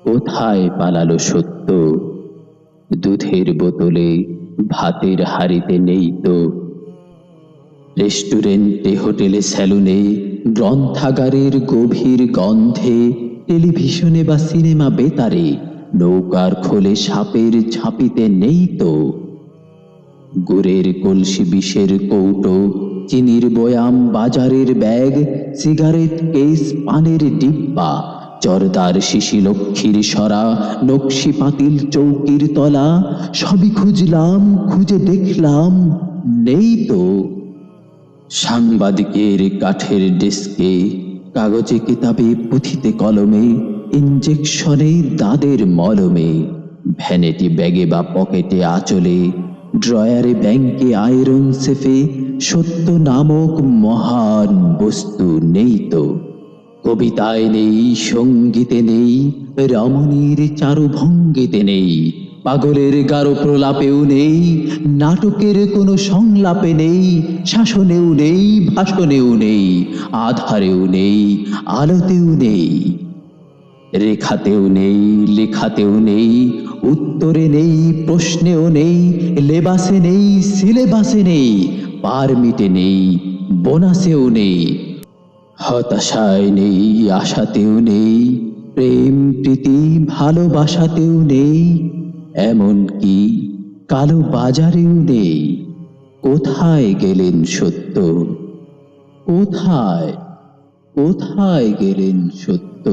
কোথায় পালালো সত্য? দুধের বোতলে, ভাতের হাঁড়িতে নেই তো। রেস্টুরেন্টে, হোটেলে, স্যালুনে, গ্রন্থাগারের গভীর গন্ধে, টেলিভিশনে বা সিনেমা বেতারে, নৌকার খোলে সাপের ঝাঁপিতে নেই তো। গুড়ের কলসি, বিষের কৌটো, চিনির বয়াম, বাজারের ব্যাগ, সিগারেট কেস, পানের ডিব্বা, জর্দার শিশি, লক্ষ্মীর সরা, নকশি পাতিল, চৌকির তলা, সবই খুঁজলাম, খুঁজে দেখলাম নেই তো। সাংবাদিকের কাঠের ডেস্কে, কাগজে কিতাবে, পুঁথিতে কলমে, ইঞ্জেকশনে, দাঁতের মলমে, ভ্যানিটি ব্যাগে বা পকেটে, আঁচলে, ড্রয়ারে, ব্যাংকে, আয়রন সেফে, সত্য নামক মহান বস্তু নেই তো। কবিতায় নেই, সঙ্গীতে নেই, রমণীর চারুভঙ্গিতে নেই, পাগলের গাঢ় প্রলাপেও নেই, নাটকের কোনো সংলাপে নেই, শাসনেও নেই, ভাষণেও নেই, আধারেও নেই, আলোতেও নেই, রেখাতেও নেই, লেখাতেও নেই, উত্তরে নেই, প্রশ্নেও নেই, লেবাসে নেই, সিলেবাসে নেই, পারমিটে নেই, বোনাসেও নেই, হতাশায় নেই, আশাতেও নেই, প্রেম প্রীতি ভালোবাসাতেও নেই, এমনকি কালো বাজারেও নেই। কোথায় গেলেন সত্য? কোথায়, কোথায় গেলেন সত্য?